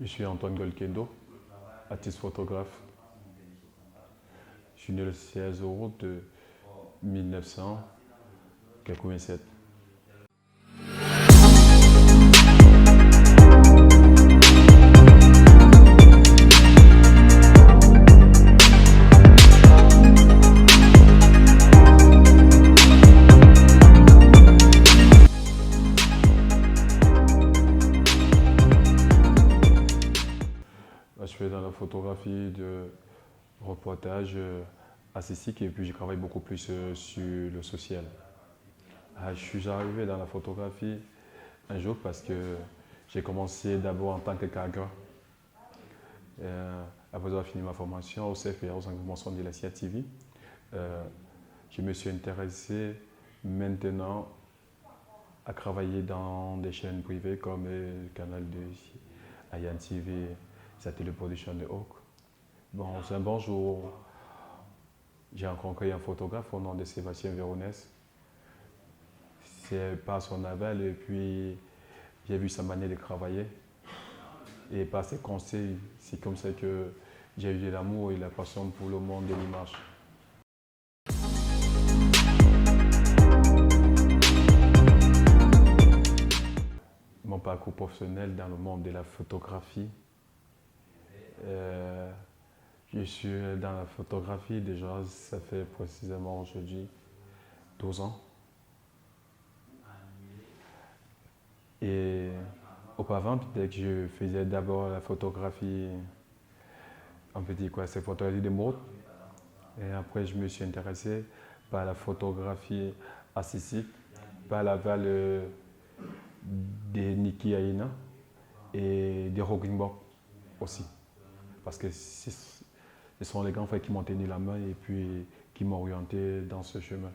Je suis Antoine Golkendo, artiste photographe. Je suis né le 16 août de 1987. Je fais dans la photographie de reportage artistique et puis je travaille beaucoup plus sur le social. Je suis arrivé dans la photographie un jour parce que j'ai commencé d'abord en tant que cadre. Après avoir fini ma formation au CFA, aux Conventions de la CIATV, je me suis intéressé maintenant à travailler dans des chaînes privées comme le Canal 2, Ayan TV, Satellite Production de Hawk. Bon, c'est un bon jour, j'ai rencontré un photographe au nom de Sébastien Véronès. C'est par son aval et puis j'ai vu sa manière de travailler. Et par ses conseils, c'est comme ça que j'ai eu l'amour et la passion pour le monde de l'image. Mon parcours professionnel dans le monde de la photographie. Je suis dans la photographie déjà, ça fait précisément aujourd'hui 12 ans. Et auparavant, peut-être que je faisais d'abord la photographie, on peut dire quoi, c'est photographie de mode. Et après, je me suis intéressé par la photographie artistique, par la valeur des Niki Aina et des Rogingbok aussi. Parce que ce sont les grands frères qui m'ont tenu la main et puis qui m'ont orienté dans ce chemin.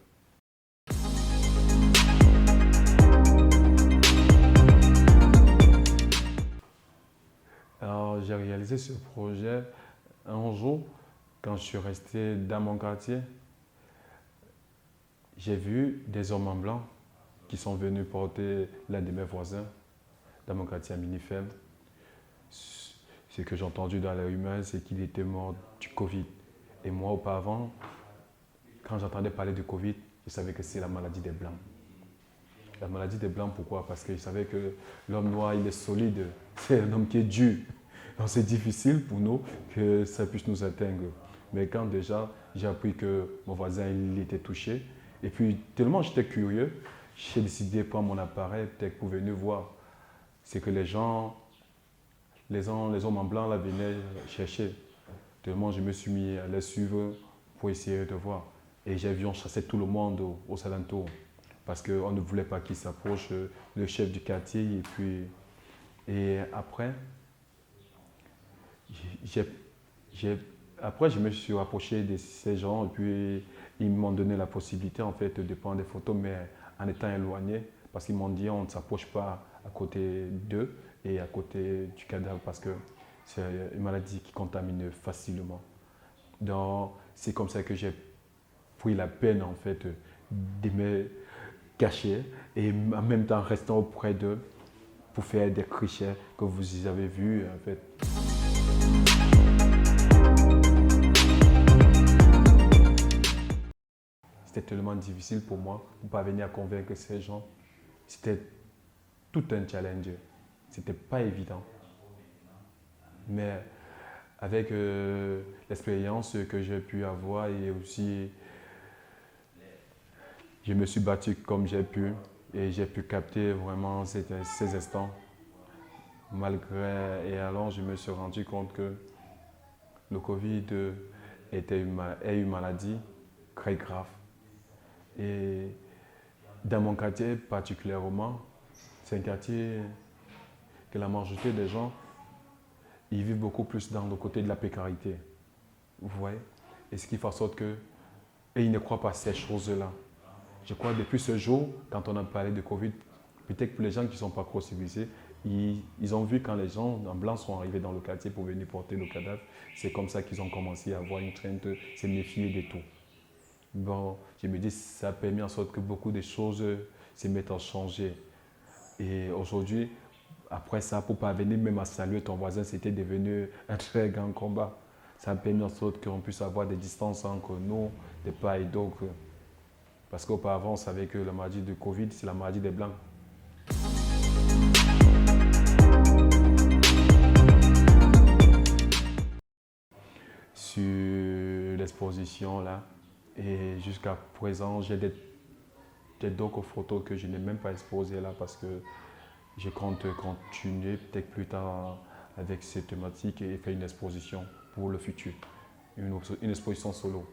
Alors, j'ai réalisé ce projet un jour, quand je suis resté dans mon quartier, j'ai vu des hommes en blanc qui sont venus porter l'un de mes voisins dans mon quartier à Minifem. Ce que j'ai entendu dans les rumeurs, c'est qu'il était mort du Covid. Et moi, auparavant, quand j'entendais parler du Covid, je savais que c'est la maladie des Blancs. La maladie des Blancs, pourquoi? Parce que je savais que l'homme noir, il est solide, c'est un homme qui est dur. Donc c'est difficile pour nous que ça puisse nous atteindre. Mais quand déjà j'ai appris que mon voisin il était touché, et puis tellement j'étais curieux, j'ai décidé de prendre mon appareil peut-être pour venir voir. C'est que les hommes en blanc là, venaient chercher. Tellement je me suis mis à les suivre pour essayer de voir. Et j'ai vu, on chassait tout le monde aux alentours. Parce qu'on ne voulait pas qu'il s'approche, le chef du quartier. Et après, après, je me suis rapproché de ces gens et puis ils m'ont donné la possibilité en fait, de prendre des photos, mais en étant éloigné, parce qu'ils m'ont dit on ne s'approche pas à côté d'eux et à côté du cadavre parce que c'est une maladie qui contamine facilement. Donc, c'est comme ça que j'ai pris la peine en fait, de me cacher et en même temps restant auprès d'eux pour faire des clichés que vous avez vus en fait. C'était tellement difficile pour moi de parvenir à convaincre ces gens. C'était tout un challenge. C'était pas évident. Mais avec l'expérience que j'ai pu avoir et aussi je me suis battu comme j'ai pu et j'ai pu capter vraiment ces instants. Malgré, et alors je me suis rendu compte que le Covid est une maladie très grave. Et dans mon quartier particulièrement, c'est un quartier que la majorité des gens ils vivent beaucoup plus dans le côté de la précarité. Vous voyez? Et ce qui fait en sorte que, et ils ne croient pas à ces choses-là. Je crois que depuis ce jour, quand on a parlé de Covid, peut-être que les gens qui ne sont pas trop civilisés, ils ont vu quand les gens en blanc sont arrivés dans le quartier pour venir porter le cadavre, c'est comme ça qu'ils ont commencé à avoir une crainte, se méfier de tout. Bon, je me dis, ça a permis en sorte que beaucoup de choses se mettent à changer. Et aujourd'hui, Après ça, pour parvenir même à saluer ton voisin, c'était devenu un très grand combat. Ça a permis en sorte qu'on puisse avoir des distances entre nous, de part et d'autre. Parce qu'auparavant, on savait que la maladie de Covid, c'est la maladie des Blancs. Sur l'exposition là, et jusqu'à présent, j'ai d'autres photos que je n'ai même pas exposées là parce que je compte continuer peut-être plus tard avec ces thématiques et faire une exposition pour le futur, une exposition solo.